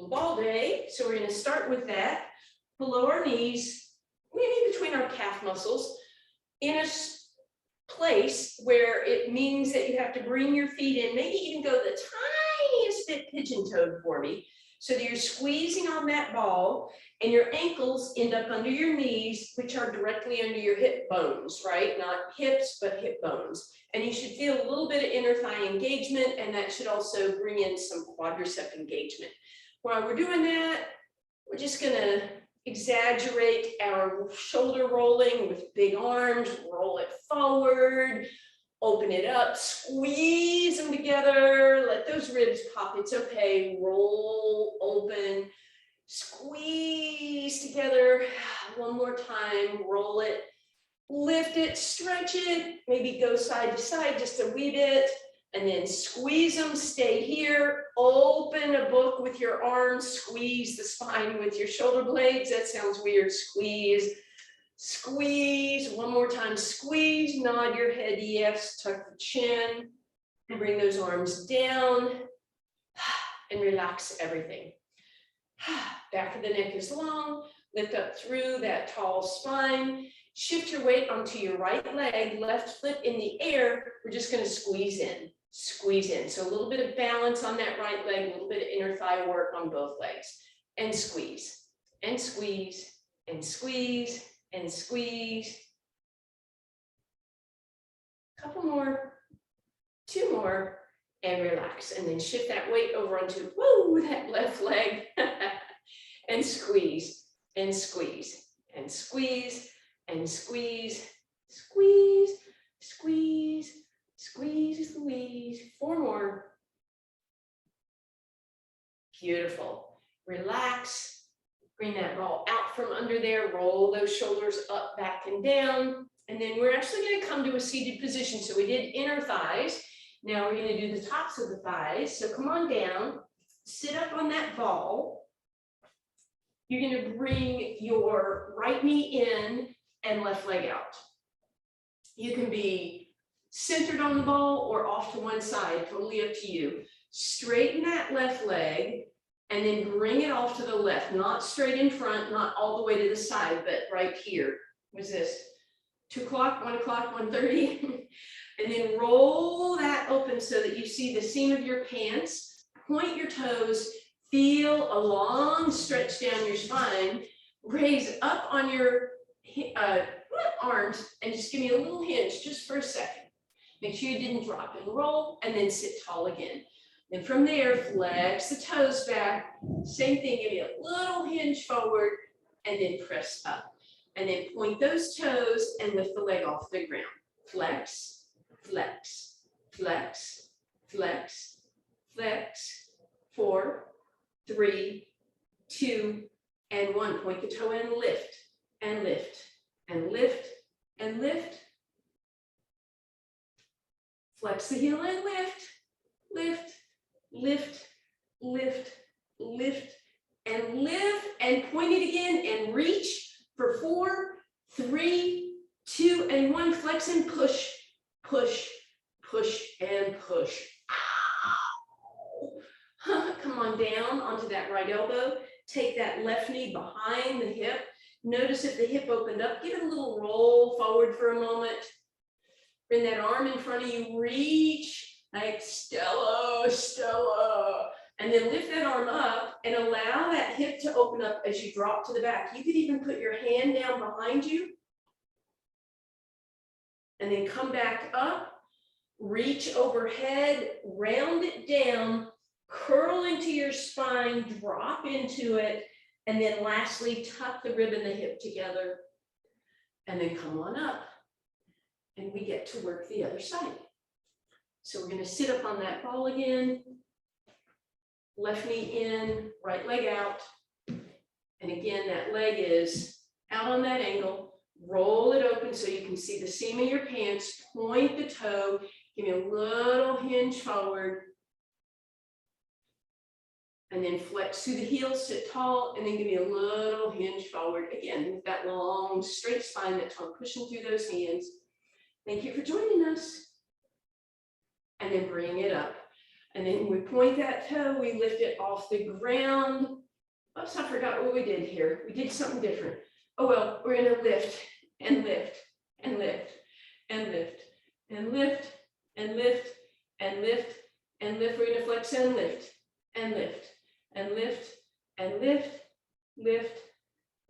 ball day. So we're going to start with that. Below our knees, maybe between our calf muscles, in a place where it means that you have to bring your feet in, maybe even go the tiniest bit pigeon-toed for me, so that you're squeezing on that ball and your ankles end up under your knees, which are directly under your hip bones, right? Not hips, but hip bones. And you should feel a little bit of inner thigh engagement, and that should also bring in some quadricep engagement. While we're doing that, we're just gonna exaggerate our shoulder rolling with big arms, roll it forward, open it up, squeeze them together, let those ribs pop, it's okay, roll, open, squeeze together, one more time, roll it, lift it, stretch it, maybe go side to side just a wee bit, and then squeeze them, stay here, open a book with your arms, squeeze the spine with your shoulder blades, that sounds weird, squeeze, squeeze, one more time, squeeze, nod your head yes, tuck the chin, and bring those arms down, and relax everything. Back of the neck is long, lift up through that tall spine, shift your weight onto your right leg, left foot in the air, we're just gonna squeeze in. Squeeze in. So a little bit of balance on that right leg, a little bit of inner thigh work on both legs. And squeeze, and squeeze, and squeeze, and squeeze. Couple more, two more, and relax. And then shift that weight over onto, woo, that left leg. And squeeze, and squeeze, and squeeze, and squeeze, squeeze, squeeze, squeeze, squeeze, four more. Beautiful. Relax. Bring that ball out from under there. Roll those shoulders up, back, and down. And then we're actually going to come to a seated position. So we did inner thighs. Now we're going to do the tops of the thighs. So come on down. Sit up on that ball. You're going to bring your right knee in and left leg out. You can be centered on the ball or off to one side, totally up to you. Straighten that left leg and then bring it off to the left, not straight in front, not all the way to the side, but right here. What's this? 2 o'clock, 1 o'clock, 1:30. And then roll that open so that you see the seam of your pants. Point your toes, feel a long stretch down your spine, raise up on your arms, and just give me a little hinge just for a second. Make sure you didn't drop and roll, and then sit tall again. Then from there, flex the toes back. Same thing, give me a little hinge forward, and then press up. And then point those toes and lift the leg off the ground. Flex, flex, flex, flex, flex. 4, 3, 2, and 1. Point the toe and lift, and lift, and lift, and lift. Flex the heel and lift, lift, lift, lift, lift, and lift, and point it again and reach for 4, 3, 2, and 1. Flex and push, push, push, and push. Ow. Come on down onto that right elbow. Take that left knee behind the hip. Notice if the hip opened up, give it a little roll forward for a moment. Bring that arm in front of you, reach like Stella, Stella, and then lift that arm up and allow that hip to open up as you drop to the back. You could even put your hand down behind you and then come back up, reach overhead, round it down, curl into your spine, drop into it, and then lastly, tuck the rib and the hip together, and then come on up. And we get to work the other side. So we're going to sit up on that ball again. Left knee in, right leg out. And again, that leg is out on that angle. Roll it open so you can see the seam of your pants. Point the toe. Give me a little hinge forward. And then flex through the heels, sit tall, and then give me a little hinge forward. Again, with that long, straight spine, that tongue pushing through those hands. Thank you for joining us. And then bring it up. And then we point that toe, we lift it off the ground. Oops, I forgot what we did here. We did something different. Oh, well, we're gonna lift and lift and lift and lift and lift and lift and lift and lift. We're gonna flex and lift and lift and lift and lift, lift,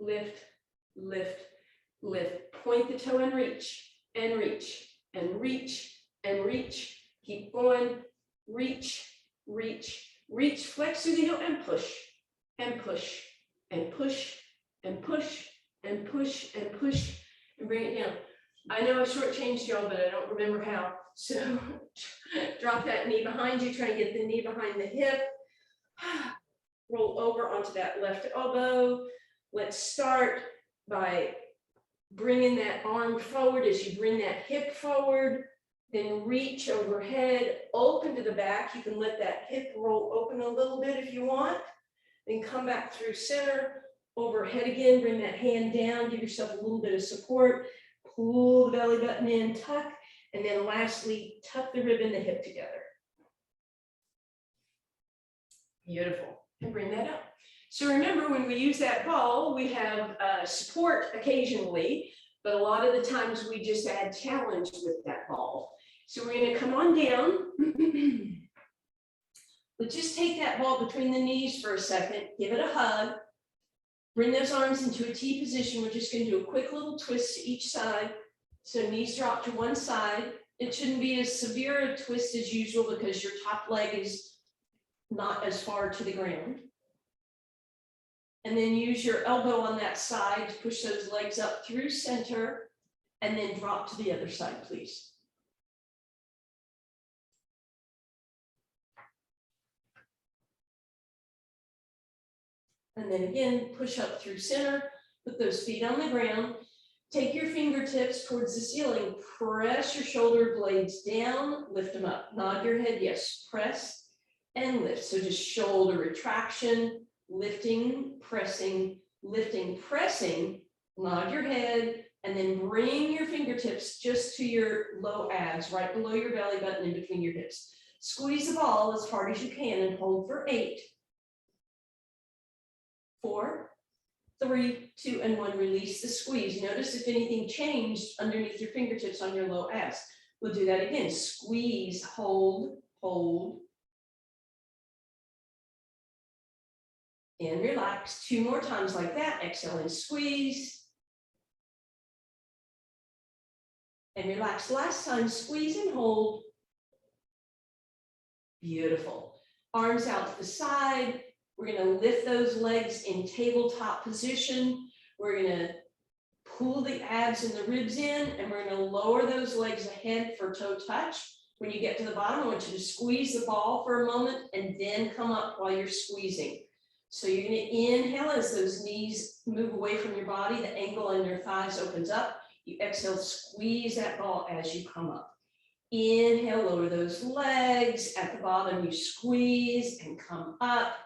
lift, lift, lift. Point the toe and reach and reach and reach and reach. Keep going. Reach, reach, reach. Flex through the heel and push and push and push and push and push and push and bring it down. I know I shortchanged y'all, but I don't remember how. So drop that knee behind you. Try to get the knee behind the hip. Roll over onto that left elbow. Let's start by bringing that arm forward as you bring that hip forward. Then reach overhead, open to the back. You can let that hip roll open a little bit if you want. Then come back through center, overhead again, bring that hand down, give yourself a little bit of support. Pull the belly button in, tuck, and then lastly, tuck the rib and the hip together. Beautiful, and bring that up. So remember, when we use that ball, we have support occasionally, but a lot of the times we just add challenge with that ball. So we're gonna come on down. Let's just take that ball between the knees for a second, give it a hug. Bring those arms into a T position. We're just gonna do a quick little twist to each side. So knees drop to one side. It shouldn't be as severe a twist as usual because your top leg is not as far to the ground. And then use your elbow on that side to push those legs up through center and then drop to the other side, please. And then again, push up through center, put those feet on the ground. Take your fingertips towards the ceiling, press your shoulder blades down, lift them up, nod your head, yes, press and lift. So just shoulder retraction, lifting, pressing, nod your head, and then bring your fingertips just to your low abs, right below your belly button in between your hips. Squeeze the ball as hard as you can and hold for 8, 4, 3, 2, and 1. Release the squeeze. Notice if anything changed underneath your fingertips on your low abs. We'll do that again. Squeeze, hold, hold. And relax. 2 more times like that. Exhale and squeeze. And relax. Last time, squeeze and hold. Beautiful. Arms out to the side. We're going to lift those legs in tabletop position. We're going to pull the abs and the ribs in, and we're going to lower those legs ahead for toe touch. When you get to the bottom, I want you to squeeze the ball for a moment and then come up while you're squeezing. So you're going to inhale as those knees move away from your body, the angle on your thighs opens up. You exhale, squeeze that ball as you come up. Inhale, lower those legs. At the bottom, you squeeze and come up.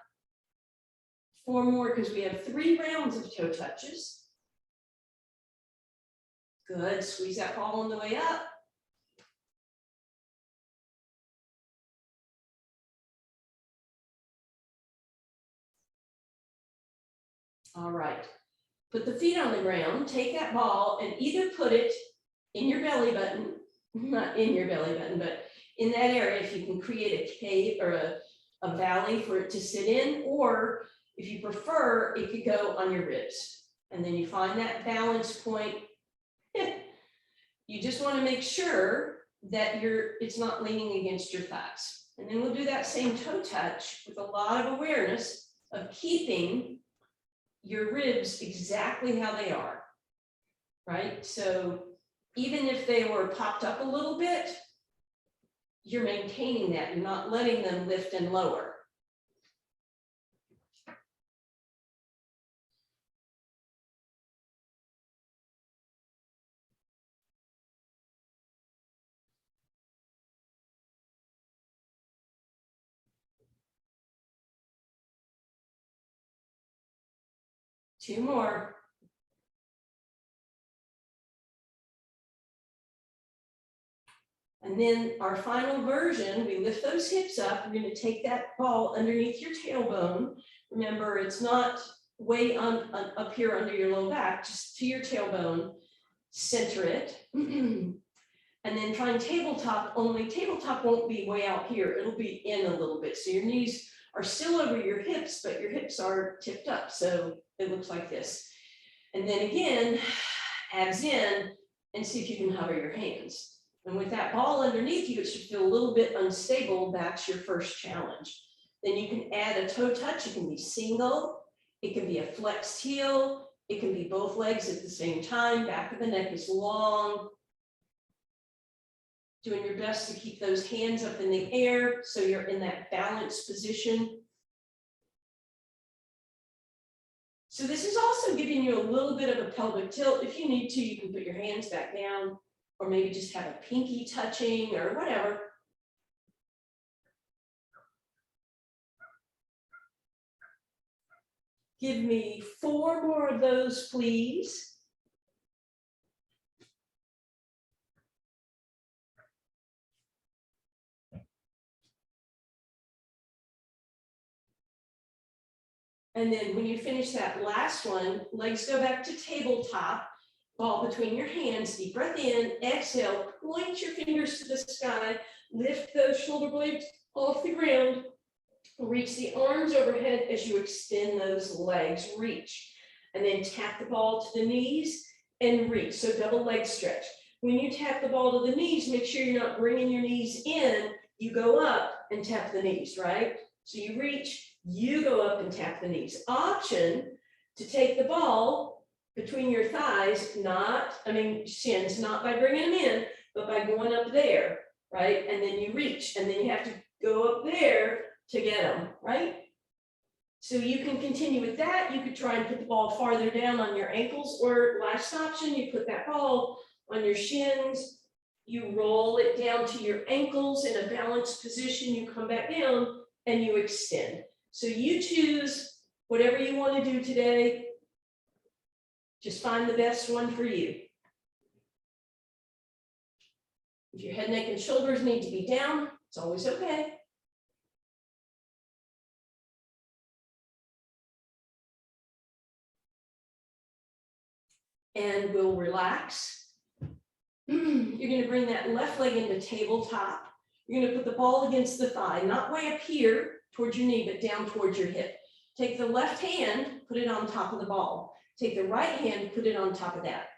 4 more because we have 3 rounds of toe touches. Good, squeeze that ball on the way up. All right, put the feet on the ground, take that ball and either put it in your belly button, not in your belly button, but in that area, if you can create a cave or a valley for it to sit in, or if you prefer, it could go on your ribs. And then you find that balance point. You just want to make sure that it's not leaning against your thighs. And then we'll do that same toe touch with a lot of awareness of keeping your ribs exactly how they are, right? So even if they were popped up a little bit, you're maintaining that. You're not letting them lift and lower. Two more. And then our final version, we lift those hips up. We're going to take that ball underneath your tailbone. Remember, it's not way up here under your low back, just to your tailbone. Center it. And then try and tabletop, only tabletop won't be way out here. It'll be in a little bit. So your knees are still over your hips, but your hips are tipped up. So it looks like this. And then again, abs in, and see if you can hover your hands. And with that ball underneath you, it should feel a little bit unstable. That's your first challenge. Then you can add a toe touch. It can be single. It can be a flexed heel. It can be both legs at the same time. Back of the neck is long. Doing your best to keep those hands up in the air so you're in that balanced position. So this is also giving you a little bit of a pelvic tilt. If you need to, you can put your hands back down or maybe just have a pinky touching or whatever. Give me 4 more of those, please. And then when you finish that last one, legs go back to tabletop, ball between your hands, deep breath in, exhale, point your fingers to the sky, lift those shoulder blades off the ground, reach the arms overhead as you extend those legs, reach, and then tap the ball to the knees and reach, so double leg stretch. When you tap the ball to the knees, make sure you're not bringing your knees in, you go up and tap the knees, right? So you reach, you go up and tap the knees. Option to take the ball between your thighs, shins, not by bringing them in, but by going up there, right? And then you reach, and then you have to go up there to get them, right? So you can continue with that. You could try and put the ball farther down on your ankles, or last option, you put that ball on your shins, you roll it down to your ankles in a balanced position, you come back down and you extend. So you choose whatever you want to do today. Just find the best one for you. If your head, neck, and shoulders need to be down, it's always okay. And we'll relax. You're going to bring that left leg into tabletop. You're going to put the ball against the thigh, not way up here towards your knee, but down towards your hip. Take the left hand, put it on top of the ball. Take the right hand, put it on top of that.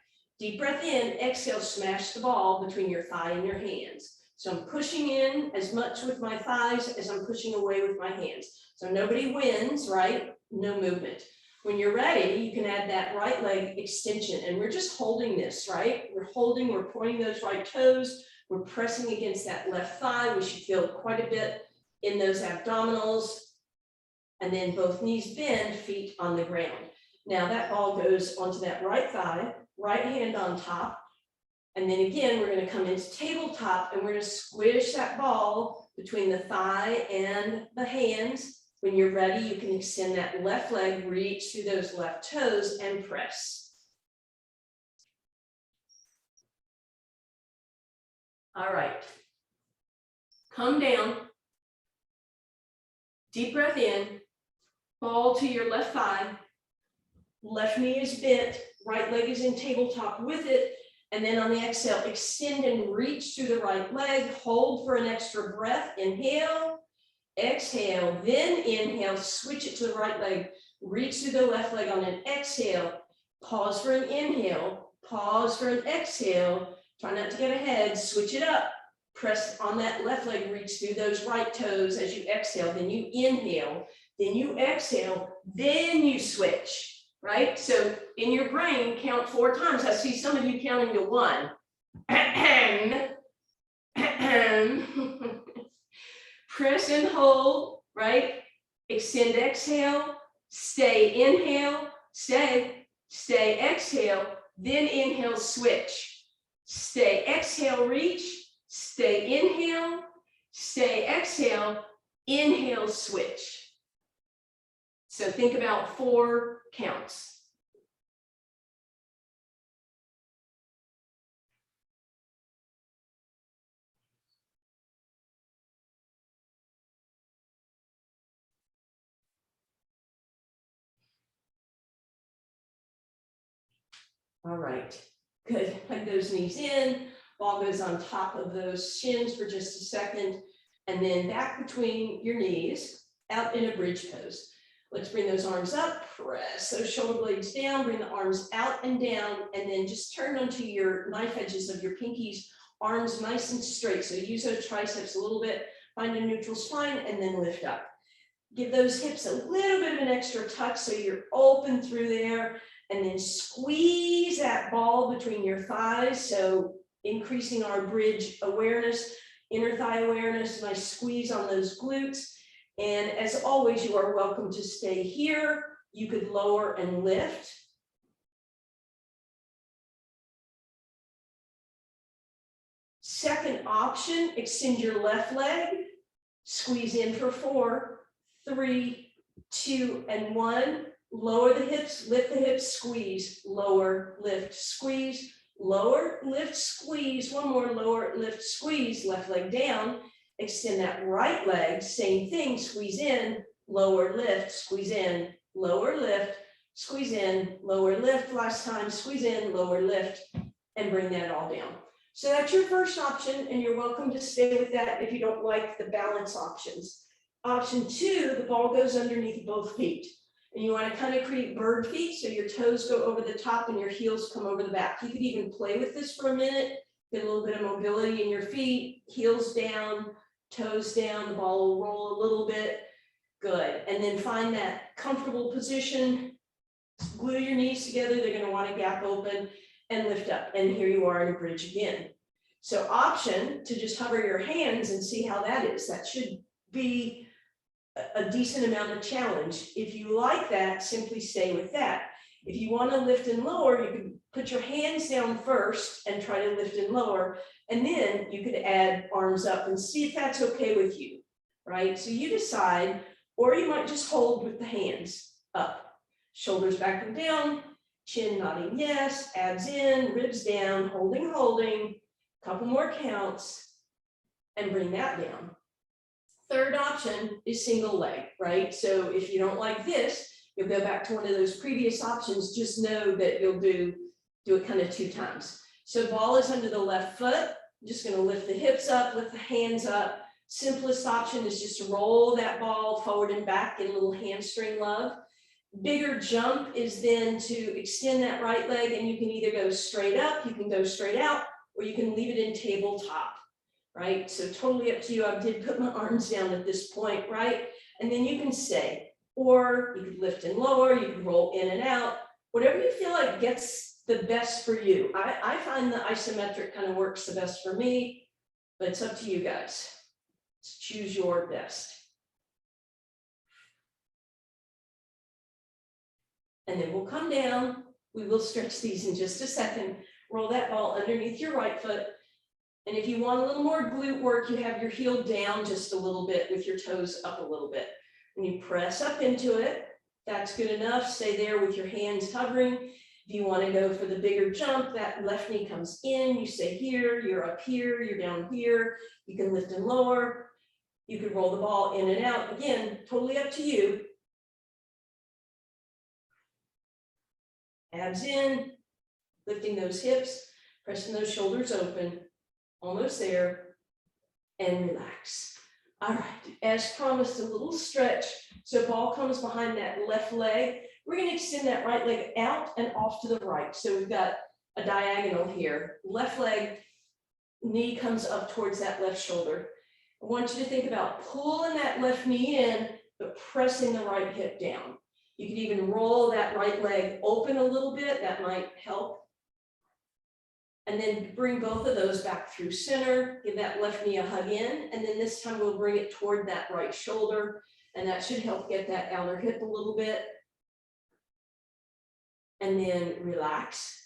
Deep breath in, exhale, smash the ball between your thigh and your hands. So I'm pushing in as much with my thighs as I'm pushing away with my hands. So nobody wins, right? No movement. When you're ready, you can add that right leg extension, and we're just holding this, right? We're holding, we're pointing those right toes, we're pressing against that left thigh. We should feel quite a bit in those abdominals. And then both knees bend, feet on the ground. Now that ball goes onto that right thigh, right hand on top. And then again, we're going to come into tabletop, and we're going to squish that ball between the thigh and the hands. When you're ready, you can extend that left leg, reach through those left toes and press. All right. Come down. Deep breath in. Ball to your left thigh. Left knee is bent. Right leg is in tabletop with it. And then on the exhale, extend and reach through the right leg. Hold for an extra breath. Inhale. Exhale, then inhale, switch it to the right leg, reach through the left leg on an exhale, pause for an inhale, pause for an exhale, try not to get ahead, switch it up, press on that left leg, reach through those right toes as you exhale, then you inhale, then you exhale, then you switch, right? So in your brain, count 4 times. I see some of you counting to 1. Press and hold, right? Extend, exhale, stay, inhale, stay, exhale, then inhale, switch. Stay, exhale, reach, stay, inhale, stay, exhale, inhale, switch. So think about 4 counts. All right, good. Plug those knees in. Ball goes on top of those shins for just a second, and then back between your knees, out in a bridge pose. Let's bring those arms up, press those shoulder blades down, bring the arms out and down, and then just turn onto your knife edges of your pinkies, arms nice and straight. So use those triceps a little bit, find a neutral spine, and then lift up. Give those hips a little bit of an extra touch so you're open through there, and then squeeze that ball between your thighs. So increasing our bridge awareness, inner thigh awareness, nice squeeze on those glutes. And as always, you are welcome to stay here. You could lower and lift. Second option, extend your left leg, squeeze in for 4, 3, 2, and 1. Lower the hips, lift the hips, squeeze, lower, lift, squeeze, lower, lift, squeeze. One more, lower, lift, squeeze, left leg down. Extend that right leg, same thing, squeeze in, lower, lift, squeeze in, lower, lift, squeeze in, lower, lift. Last time, squeeze in, lower, lift, and bring that all down. So that's your first option, and you're welcome to stay with that if you don't like the balance options. Option 2, the ball goes underneath both feet. And you want to kind of create bird feet, so your toes go over the top and your heels come over the back. You could even play with this for a minute, get a little bit of mobility in your feet, heels down, toes down, the ball will roll a little bit. Good. And then find that comfortable position, glue your knees together. They're going to want to gap open and lift up. And here you are in a bridge again. So option to just hover your hands and see how that is. That should be a decent amount of challenge. If you like that, simply stay with that. If you want to lift and lower, you can put your hands down first and try to lift and lower, and then you could add arms up and see if that's okay with you, right? So you decide, or you might just hold with the hands up, shoulders back and down, chin nodding yes, abs in, ribs down, holding, couple more counts, and bring that down. Third option is single leg, right? So if you don't like this, you'll go back to one of those previous options. Just know that you'll do it kind of 2 times. So ball is under the left foot. I'm just going to lift the hips up, lift the hands up. Simplest option is just to roll that ball forward and back, get a little hamstring love. Bigger jump is then to extend that right leg, and you can either go straight up, you can go straight out, or you can leave it in tabletop. Right? So totally up to you. I did put my arms down at this point, right? And then you can stay, or you could lift and lower, you can roll in and out, whatever you feel like gets the best for you. I find the isometric kind of works the best for me, but it's up to you guys. Choose your best. And then we'll come down. We will stretch these in just a second. Roll that ball underneath your right foot. And if you want a little more glute work, you have your heel down just a little bit with your toes up a little bit. And you press up into it. That's good enough. Stay there with your hands hovering. If you want to go for the bigger jump, that left knee comes in. You stay here, you're up here, you're down here. You can lift and lower. You can roll the ball in and out. Again, totally up to you. Abs in, lifting those hips, pressing those shoulders open. Almost there, and relax. All right, as promised, a little stretch. So ball comes behind that left leg. We're going to extend that right leg out and off to the right. So we've got a diagonal here. Left leg, knee comes up towards that left shoulder. I want you to think about pulling that left knee in, but pressing the right hip down. You can even roll that right leg open a little bit. That might help. And then bring both of those back through center, give that left knee a hug in, and then this time we'll bring it toward that right shoulder, and that should help get that outer hip a little bit. And then relax.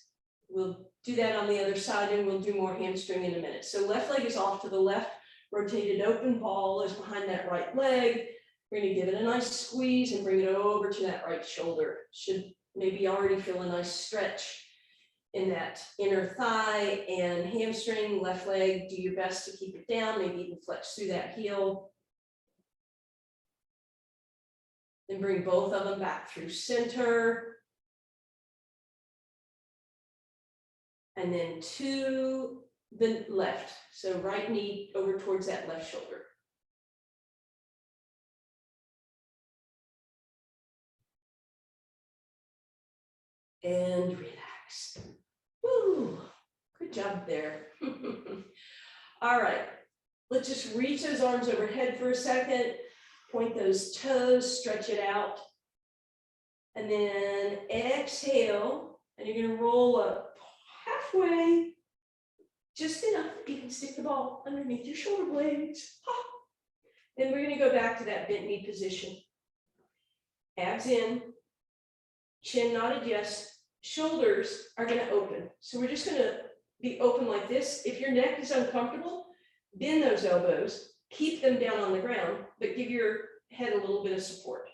We'll do that on the other side, and we'll do more hamstring in a minute. So left leg is off to the left, rotated open, ball is behind that right leg. We're going to give it a nice squeeze and bring it over to that right shoulder. Should maybe already feel a nice stretch in that inner thigh and hamstring. Left leg, do your best to keep it down, maybe even flex through that heel. Then bring both of them back through center. and then to the left. So right knee over towards that left shoulder. And relax. Woo, good job there. All right, let's just reach those arms overhead for a second. Point those toes, stretch it out. And then exhale, and you're gonna roll up halfway, just enough that you can stick the ball underneath your shoulder blades. Then we're gonna go back to that bent knee position. Abs in, chin knotted, yes. Shoulders are gonna open. So we're just gonna be open like this. If your neck is uncomfortable, bend those elbows, keep them down on the ground, but give your head a little bit of support.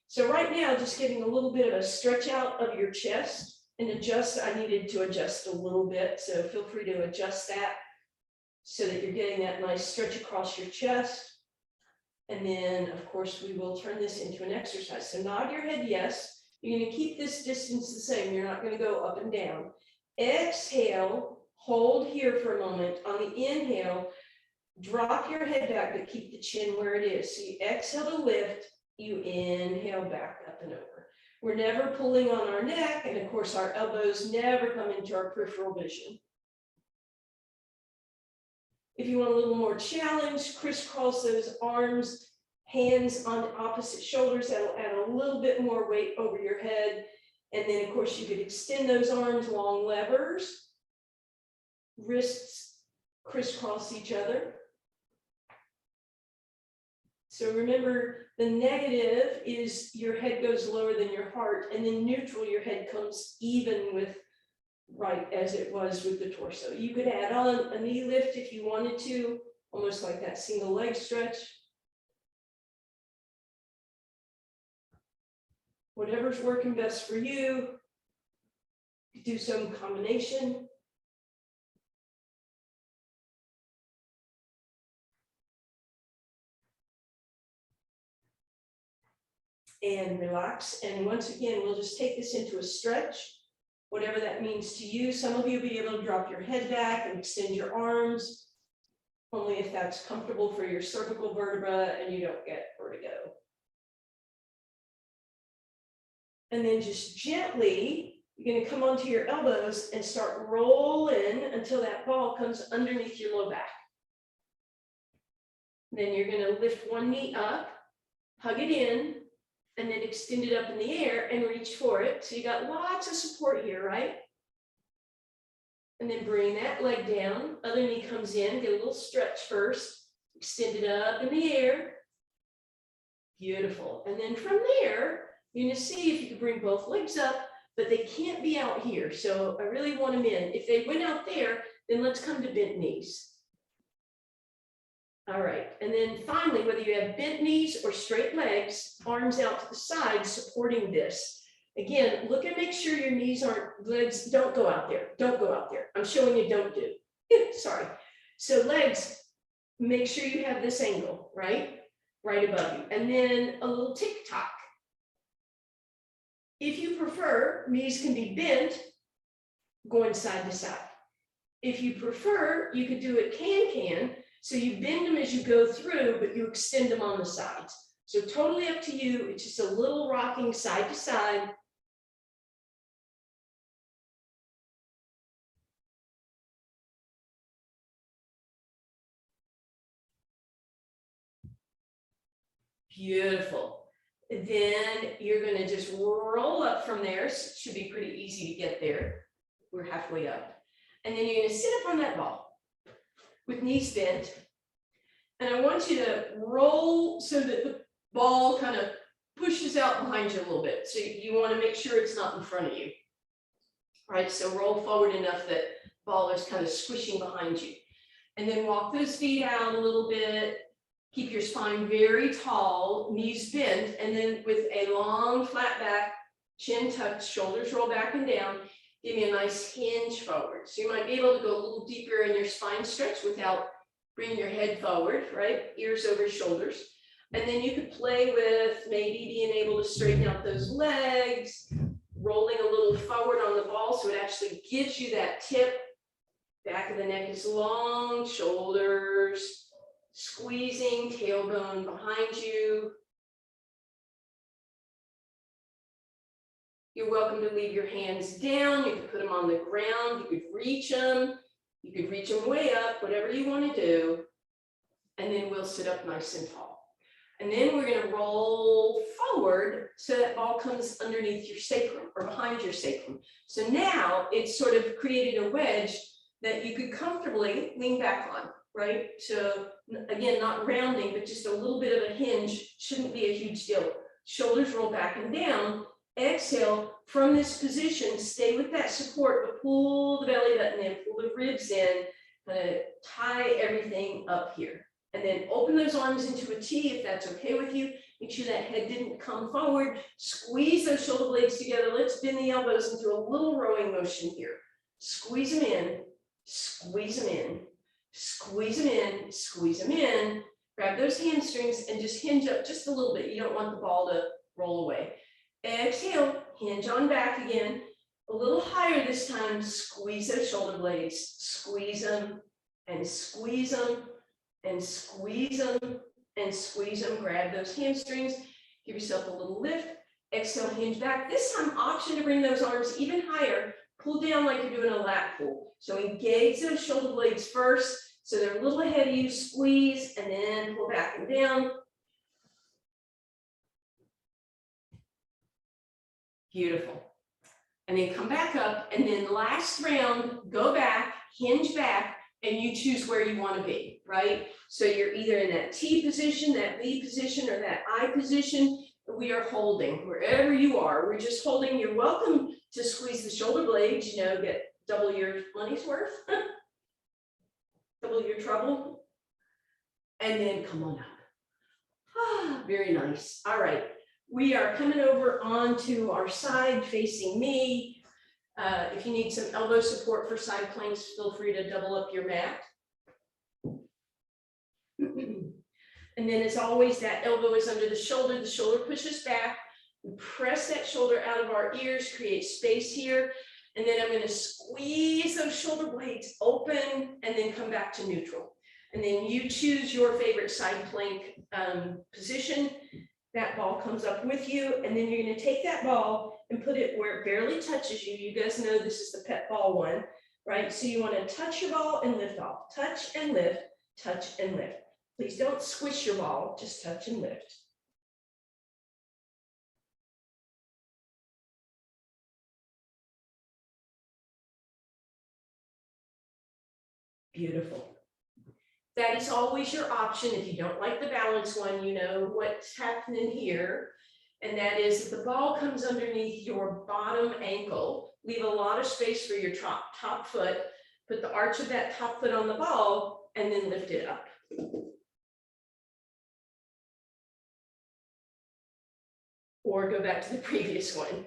So right now, just getting a little bit of a stretch out of your chest and adjust. I needed to adjust a little bit, so feel free to adjust that so that you're getting that nice stretch across your chest. And then, of course, we will turn this into an exercise. So nod your head yes. You're going to keep this distance the same. You're not going to go up and down. Exhale, hold here for a moment. On the inhale, drop your head back, but keep the chin where it is. So you exhale to lift. You inhale back up and over. We're never pulling on our neck, and of course our elbows never come into our peripheral vision. If you want a little more challenge, crisscross those arms, hands on opposite shoulders. That'll add a little bit more weight over your head. And then of course you could extend those arms, long levers, wrists crisscross each other. So remember, the negative is your head goes lower than your heart, and then neutral, your head comes even with right as it was with the torso. You could add on a knee lift if you wanted to, almost like that single leg stretch. Whatever's working best for you, you do some combination. And relax. And once again, we'll just take this into a stretch, whatever that means to you. Some of you will be able to drop your head back and extend your arms, only if that's comfortable for your cervical vertebra and you don't get vertigo. And then just gently, you're going to come onto your elbows and start rolling until that ball comes underneath your low back. Then you're going to lift one knee up, hug it in, and then extend it up in the air and reach for it. So you got lots of support here, right? And then bring that leg down, other knee comes in, get a little stretch first, extend it up in the air. Beautiful. And then from there, you're gonna see if you can bring both legs up, but they can't be out here. So I really want them in. If they went out there, then let's come to bent knees. All right, and then finally, whether you have bent knees or straight legs, arms out to the side supporting this. Again, look and make sure your knees aren't, legs don't go out there. Don't go out there. I'm showing you don't do. Sorry. So legs, make sure you have this angle, right? Right above you. And then a little tick-tock. If you prefer, knees can be bent, going side to side. If you prefer, you could do it can. So you bend them as you go through, but you extend them on the sides. So totally up to you. It's just a little rocking side to side. Beautiful. Then you're going to just roll up from there. So it should be pretty easy to get there. We're halfway up. And then you're going to sit up on that ball with knees bent. And I want you to roll so that the ball kind of pushes out behind you a little bit. So you want to make sure it's not in front of you. All right, so roll forward enough that ball is kind of squishing behind you. And then walk those feet out a little bit. Keep your spine very tall, knees bent, and then with a long flat back, chin tucked, shoulders roll back and down. Give me a nice hinge forward. So you might be able to go a little deeper in your spine stretch without bringing your head forward, right? Ears over shoulders. And then you could play with maybe being able to straighten out those legs, rolling a little forward on the ball so it actually gives you that tip. Back of the neck is long, shoulders, squeezing, tailbone behind you. You're welcome to leave your hands down. You could put them on the ground. You could reach them. You could reach them way up, whatever you want to do. And then we'll sit up nice and tall. And then we're going to roll forward so that ball comes underneath your sacrum or behind your sacrum. So now it's sort of created a wedge that you could comfortably lean back on, right? So again, not rounding, but just a little bit of a hinge, shouldn't be a huge deal. Shoulders roll back and down. Exhale from this position, stay with that support, but pull the belly button in, pull the ribs in, kind of tie everything up here. And then open those arms into a T if that's okay with you. Make sure that head didn't come forward. Squeeze those shoulder blades together. Let's bend the elbows into a little rowing motion here. Squeeze them in, squeeze them in, squeeze them in, squeeze them in. Grab those hamstrings and just hinge up just a little bit. You don't want the ball to roll away. Exhale, hinge on back again. A little higher this time. Squeeze those shoulder blades. Squeeze them and squeeze them. And squeeze them and squeeze them. Grab those hamstrings. Give yourself a little lift. Exhale, hinge back. This time, option to bring those arms even higher. Pull down like you're doing a lat pull. So engage those shoulder blades first. So they're a little ahead of you. Squeeze and then pull back and down. Beautiful. And then come back up. And then last round, go back, hinge back. And you choose where you want to be, right? So you're either in that T position, that V position, or that I position. We are holding wherever you are. We're just holding. You're welcome to squeeze the shoulder blades, you know, get double your money's worth, double your trouble. And then come on up. Ah, very nice. All right. We are coming over onto our side facing me. If you need some elbow support for side planks, feel free to double up your mat. And then as always, that elbow is under the shoulder pushes back. We press that shoulder out of our ears, create space here. And then I'm going to squeeze those shoulder blades open and then come back to neutral. And then you choose your favorite side plank position. That ball comes up with you, and then you're going to take that ball and put it where it barely touches you. You guys know this is the pet ball one, right? So you want to touch your ball and lift off. Touch and lift, touch and lift. Please don't squish your ball, just touch and lift. Beautiful. That is always your option. If you don't like the balance one, you know what's happening here. And that is if the ball comes underneath your bottom ankle, leave a lot of space for your top foot, put the arch of that top foot on the ball, and then lift it up. Or go back to the previous one.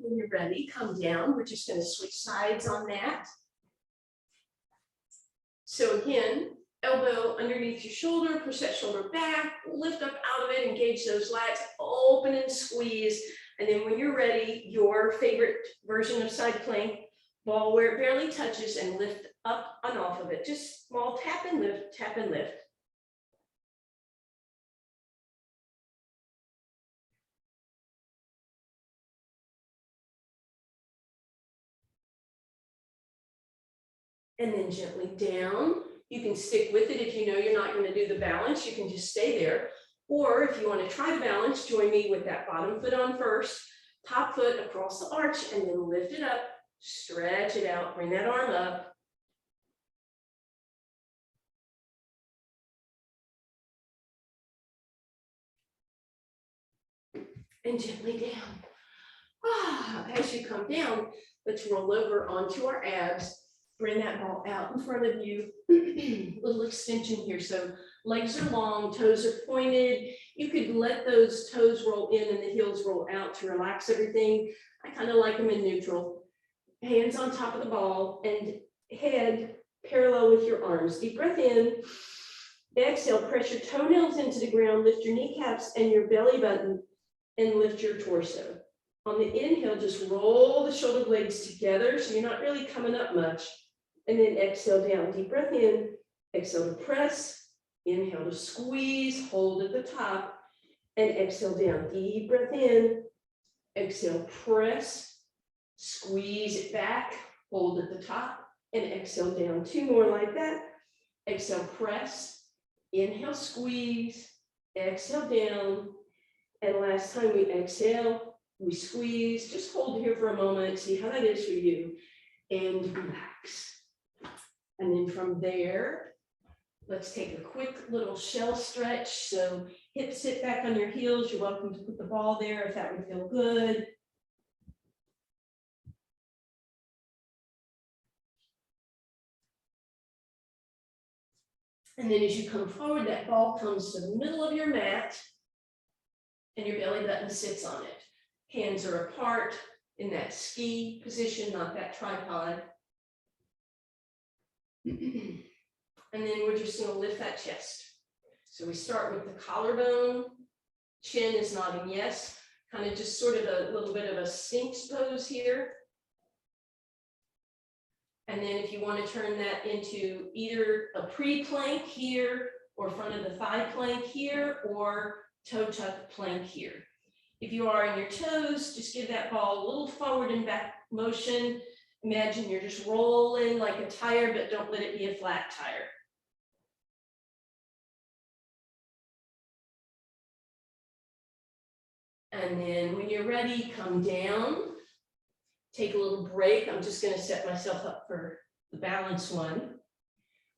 When you're ready, come down. We're just going to switch sides on that. So again, elbow underneath your shoulder, push that shoulder back, lift up out of it, engage those lats, open and squeeze. And then when you're ready, your favorite version of side plank, ball where it barely touches and lift up and off of it. Just small tap and lift, tap and lift. And then gently down. You can stick with it if you know you're not going to do the balance. You can just stay there. Or if you want to try the balance, join me with that bottom foot on first, top foot across the arch, and then lift it up, stretch it out, bring that arm up. And gently down. As you come down, let's roll over onto our abs. Bring that ball out in front of you. Little extension here. So legs are long, toes are pointed. You could let those toes roll in and the heels roll out to relax everything. I kind of like them in neutral. Hands on top of the ball and head parallel with with your arms. Deep breath in. Exhale, press your toenails into the ground, lift your kneecaps and your belly button, and lift your torso. On the inhale, just roll the shoulder blades together so you're not really coming up much. And then exhale down. Deep breath in. Exhale to press. Inhale to squeeze, hold at the top, and exhale down. Deep breath in. Exhale, press, squeeze it back, hold at the top, and exhale down. 2 more like that. Exhale, press. Inhale, squeeze, exhale down, and last time we exhale, we squeeze. Just hold here for a moment, see how that is for you, and relax. And then from there, let's take a quick little shell stretch. So hips sit back on your heels. You're welcome to put the ball there if that would feel good. And then as you come forward, that ball comes to the middle of your mat and your belly button sits on it. Hands are apart in that ski position, not that tripod. And then we're just going to lift that chest. So we start with the collarbone. Chin is nodding yes. Kind of just sort of a little bit of a Sphinx pose here. And then if you want to turn that into either a pre-plank here or front of the thigh plank here or toe tuck plank here. If you are on your toes, just give that ball a little forward and back motion. Imagine you're just rolling like a tire, but don't let it be a flat tire. And then when you're ready, come down. Take a little break. I'm just going to set myself up for the balance one.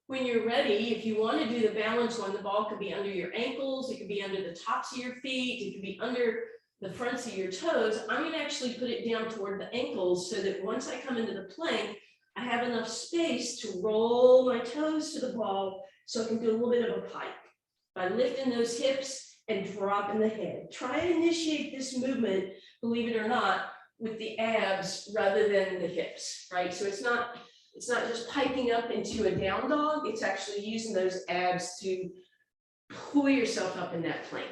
When you're ready, if you want to do the balance one, the ball could be under your ankles. It could be under the tops of your feet. It could be under the fronts of your toes. I'm going to actually put it down toward the ankles so that once I come into the plank, I have enough space to roll my toes to the ball so I can do a little bit of a pike by lifting those hips and dropping the head. Try and initiate this movement, believe it or not, with the abs rather than the hips, right? So it's not just piking up into a down dog, it's actually using those abs to pull yourself up in that plank.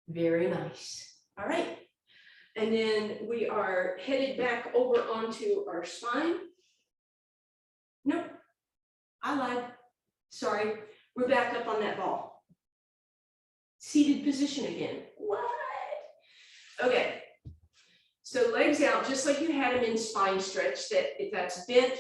Very nice. All right. And then we are headed back over onto our spine. Nope, I lied. Sorry, we're back up on that ball. Seated position again. What? Okay. So legs out, just like you had them in spine stretch, that if that's bent,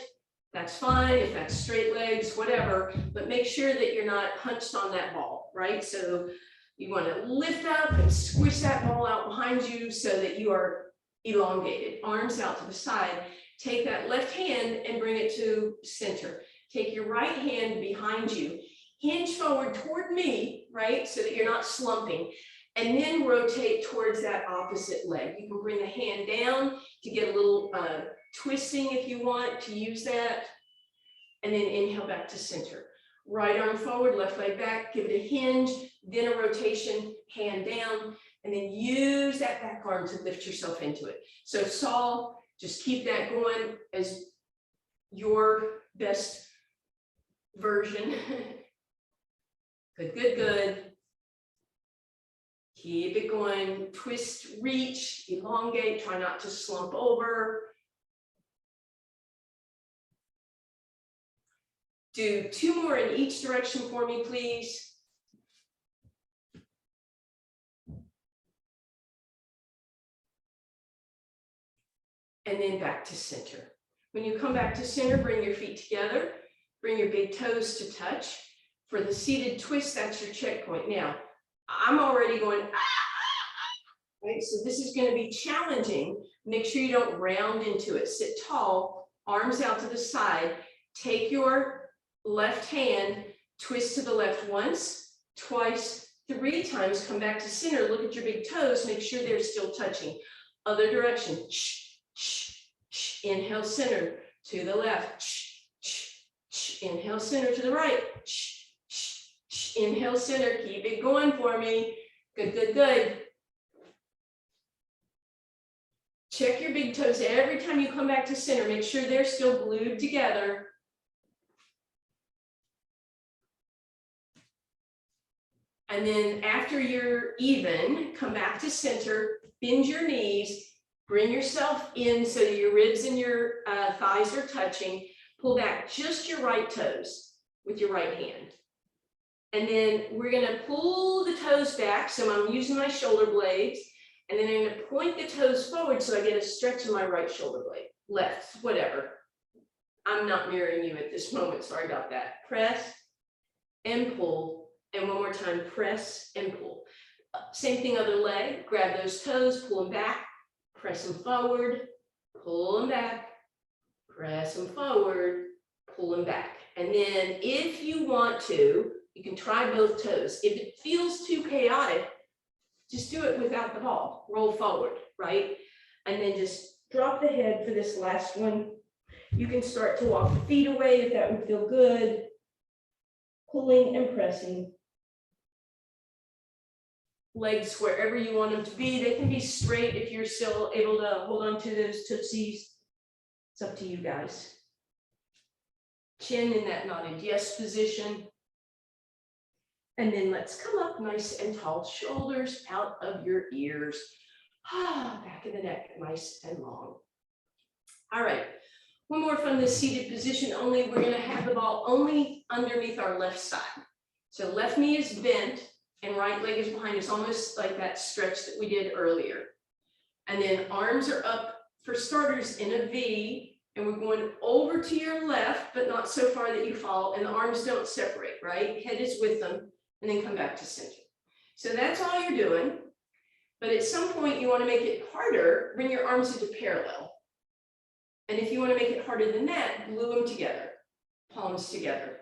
that's fine. If that's straight legs, whatever, but make sure that you're not hunched on that ball, right? So you want to lift up and squish that ball out behind you so that you are elongated. Arms out to the side. Take that left hand and bring it to center. Take your right hand behind you. Hinge forward toward me, right? So that you're not slumping. And then rotate towards that opposite leg. You can bring the hand down to get a little twisting if you want to use that. And then inhale back to center. Right arm forward, left leg back, give it a hinge, then a rotation, hand down, and then use that back arm to lift yourself into it. So Saul, just keep that going as your best version. Good, good, good. Keep it going, twist, reach, elongate, try not to slump over. Do 2 more in each direction for me, please. And then back to center. When you come back to center, bring your feet together, bring your big toes to touch. For the seated twist, that's your checkpoint. Now, I'm already going, right? So this is going to be challenging. Make sure you don't round into it. Sit tall, arms out to the side. Take your left hand, twist to the left once, twice, 3 times. Come back to center. Look at your big toes. Make sure they're still touching. Other direction. Inhale, center to the left. Inhale, center to the right. Inhale, center. Keep it going for me. Good, good, good. Check your big toes every time you come back to center. Make sure they're still glued together. And then after you're even, come back to center, bend your knees, bring yourself in so your ribs and your thighs are touching. Pull back just your right toes with your right hand. And then we're gonna pull the toes back. So I'm using my shoulder blades. And then I'm gonna point the toes forward so I get a stretch in my right shoulder blade, left, whatever. I'm not mirroring you at this moment, sorry about that. Press and pull, and one more time, press and pull. Same thing, other leg, grab those toes, pull them back, press them forward, pull them back, press them forward, pull them back. And then if you want to, you can try both toes. If it feels too chaotic, just do it without the ball, roll forward, right? And then just drop the head for this last one. You can start to walk the feet away if that would feel good. Pulling and pressing. Legs wherever you want them to be. They can be straight if you're still able to hold on to those tootsies. It's up to you guys. Chin in that nodded yes position. And then let's come up nice and tall, shoulders out of your ears. Back of the neck, nice and long. All right, one more from this seated position only. We're gonna have the ball only underneath our left side. So left knee is bent and right leg is behind us, almost like that stretch that we did earlier. And then arms are up for starters in a V, and we're going over to your left, but not so far that you fall, and the arms don't separate, right? Head is with them. And then come back to center. So that's all you're doing. But at some point you want to make it harder, bring your arms into parallel. And if you want to make it harder than that, glue them together, palms together.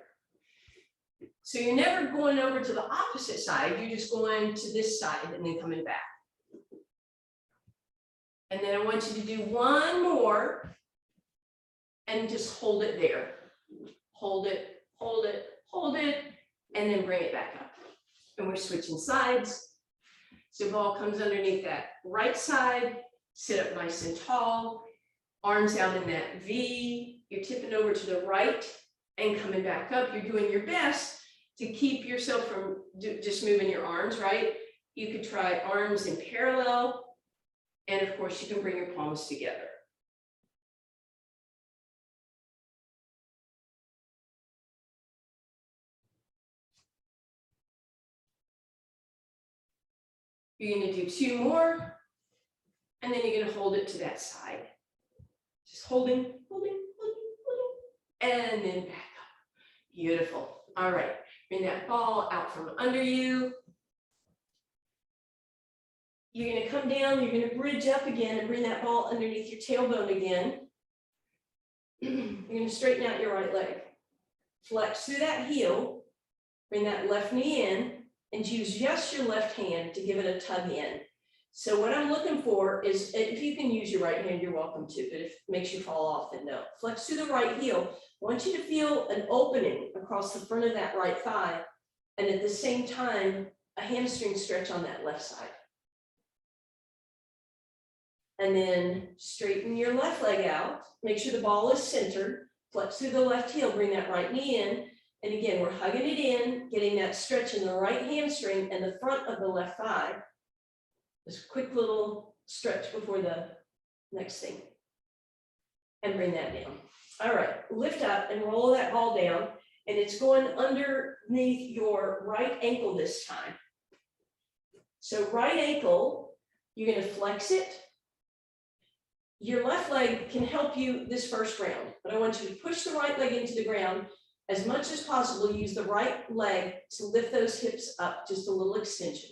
So you're never going over to the opposite side, you're just going to this side and then coming back. And then I want you to do one more and just hold it there. Hold it, hold it, hold it, and then bring it back up. And we're switching sides. So ball comes underneath that right side, sit up nice and tall, arms out in that V. You're tipping over to the right and coming back up. You're doing your best to keep yourself from just moving your arms, right? You could try arms in parallel. And of course, you can bring your palms together. You're going to do two more, and then you're going to hold it to that side. Just holding, holding, holding, holding, and then back up. Beautiful. All right, bring that ball out from under you. You're going to come down, you're going to bridge up again and bring that ball underneath your tailbone again. You're going to straighten out your right leg. Flex through that heel, bring that left knee in, and use just your left hand to give it a tug in. So what I'm looking for is, if you can use your right hand, you're welcome to, but if it makes you fall off, then no. Flex through the right heel. I want you to feel an opening across the front of that right thigh, and at the same time, a hamstring stretch on that left side. And then straighten your left leg out. Make sure the ball is centered. Flex through the left heel, bring that right knee in. And again, we're hugging it in, getting that stretch in the right hamstring and the front of the left thigh. Just a quick little stretch before the next thing. And bring that down. All right, lift up and roll that ball down. And it's going underneath your right ankle this time. So right ankle, you're going to flex it. Your left leg can help you this first round, but I want you to push the right leg into the ground. As much as possible, use the right leg to lift those hips up, just a little extension.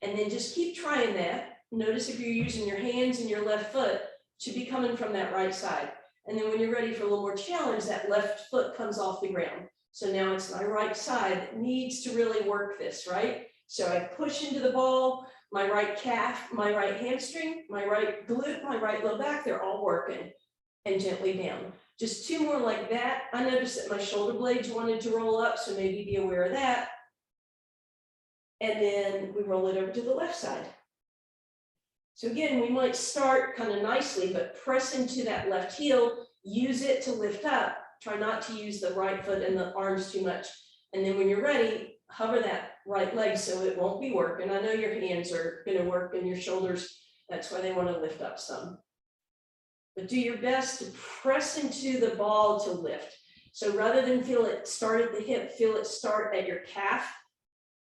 And then just keep trying that. Notice if you're using your hands and your left foot, it should be coming from that right side. And then when you're ready for a little more challenge, that left foot comes off the ground. So now it's my right side that needs to really work this, right? So I push into the ball, my right calf, my right hamstring, my right glute, my right low back, they're all working, and gently down. Just two more like that. I noticed that my shoulder blades wanted to roll up, so maybe be aware of that. And then we roll it over to the left side. So again, we might start kind of nicely, but press into that left heel, use it to lift up. Try not to use the right foot and the arms too much. And then when you're ready, hover that right leg so it won't be working. I know your hands are going to work and your shoulders, that's why they want to lift up some. But do your best to press into the ball to lift. So rather than feel it start at the hip, feel it start at your calf,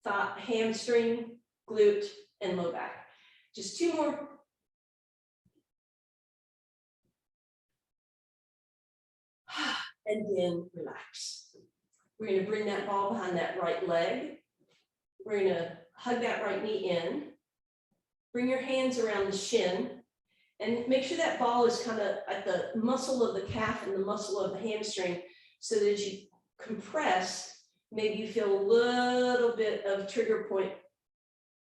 thigh, hamstring, glute, and low back. Just 2 more. And then relax. We're going to bring that ball behind that right leg. We're going to hug that right knee in. Bring your hands around the shin and make sure that ball is kind of at the muscle of the calf and the muscle of the hamstring, so that as you compress, maybe you feel a little bit of trigger point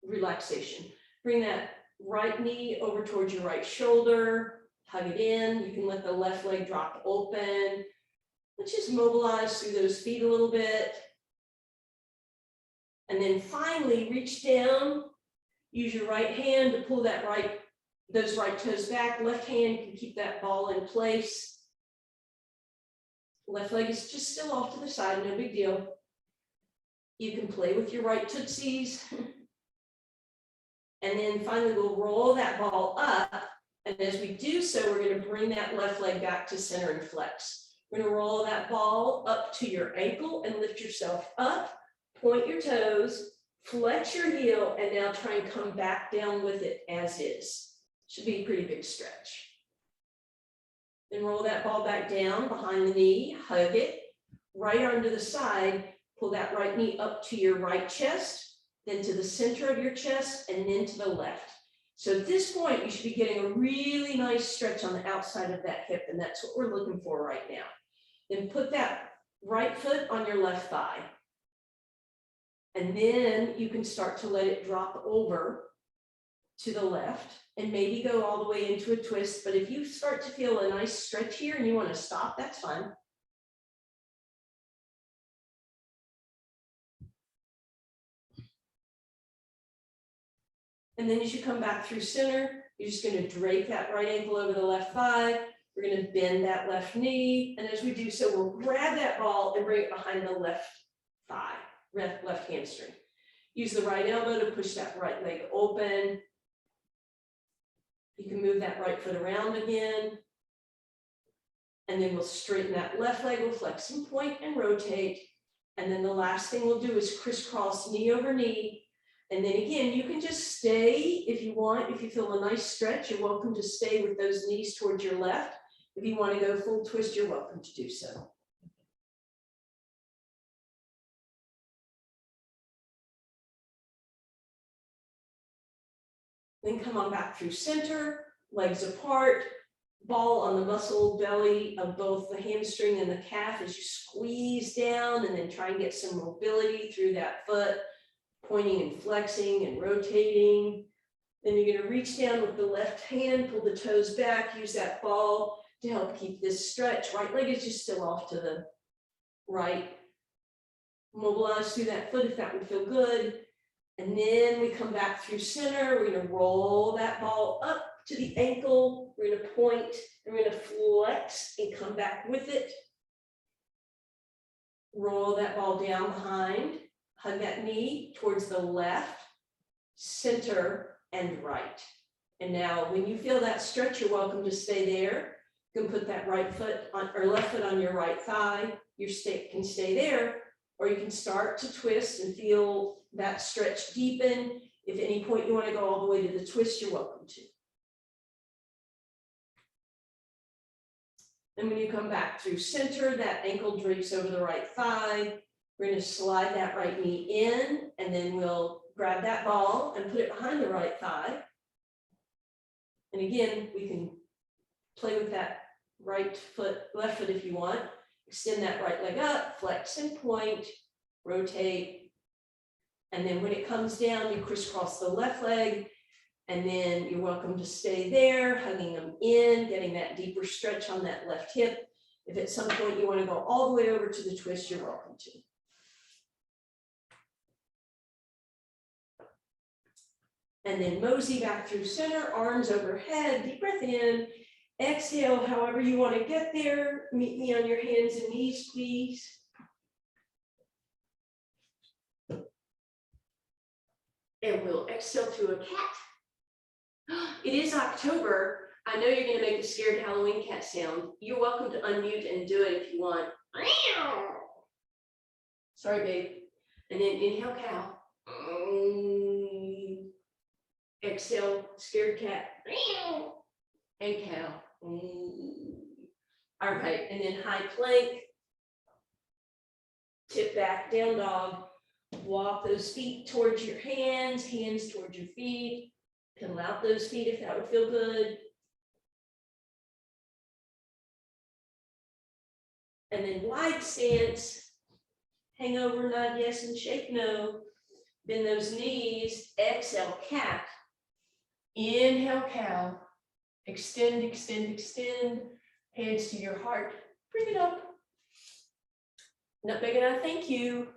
relaxation. Bring that right knee over towards your right shoulder, hug it in. You can let the left leg drop open. Let's just mobilize through those feet a little bit. And then finally reach down, use your right hand to pull those right toes back. Left hand can keep that ball in place. Left leg is just still off to the side, no big deal. You can play with your right tootsies. And then finally we'll roll that ball up. And as we do so, we're going to bring that left leg back to center and flex. We're going to roll that ball up to your ankle and lift yourself up, point your toes, flex your heel, and now try and come back down with it as is. Should be a pretty big stretch. Then roll that ball back down behind the knee, hug it, right arm to the side, pull that right knee up to your right chest, then to the center of your chest, and then to the left. So at this point, you should be getting a really nice stretch on the outside of that hip, and that's what we're looking for right now. Then put that right foot on your left thigh. And then you can start to let it drop over to the left and maybe go all the way into a twist. But if you start to feel a nice stretch here and you want to stop, that's fine. And then as you come back through center, you're just going to drape that right ankle over the left thigh. We're going to bend that left knee. And as we do so, we'll grab that ball and bring it behind the left thigh, left hamstring. Use the right elbow to push that right leg open. You can move that right foot around again. And then we'll straighten that left leg, we'll flex and point and rotate. And then the last thing we'll do is crisscross knee over knee. And then again, you can just stay if you want. If you feel a nice stretch, you're welcome to stay with those knees towards your left. If you want to go full twist, you're welcome to do so. Then come on back through center, legs apart, ball on the muscle belly of both the hamstring and the calf as you squeeze down, and then try and get some mobility through that foot, pointing and flexing and rotating. Then you're going to reach down with the left hand, pull the toes back, use that ball to help keep this stretch. Right leg is just still off to the right. Mobilize through that foot if that would feel good. And then we come back through center. We're going to roll that ball up to the ankle. We're going to point and we're going to flex and come back with it. Roll that ball down behind. Hug that knee towards the left, center, and right. And now when you feel that stretch, you're welcome to stay there. You can put that right foot on or left foot on your right thigh. You can stay there, or you can start to twist and feel that stretch deepen. If at any point you want to go all the way to the twist, you're welcome to. And when you come back through center, that ankle drapes over the right thigh. We're going to slide that right knee in, and then we'll grab that ball and put it behind the right thigh. And again, we can play with that right foot, left foot if you want. Extend that right leg up, flex and point, rotate. And then when it comes down, you crisscross the left leg, and then you're welcome to stay there, hugging them in, getting that deeper stretch on that left hip. If at some point you want to go all the way over to the twist, you're welcome to. And then mosey back through center, arms overhead, deep breath in. Exhale, however you want to get there. Meet me on your hands and knees, please. And we'll exhale to a cat. It is October. I know you're going to make a scared Halloween cat sound. You're welcome to unmute and do it if you want. Sorry, babe. And then inhale, cow. Exhale, scared cat. And cow. All right, and then high plank. Tip back, down dog. Walk those feet towards your hands, hands towards your feet. Pedal out those feet if that would feel good. And then wide stance. Hangover, nod yes, and shake no. Bend those knees. Exhale, cat. Inhale, cow. Extend, extend, extend. Hands to your heart. Bring it up. Nutmeg and I thank you.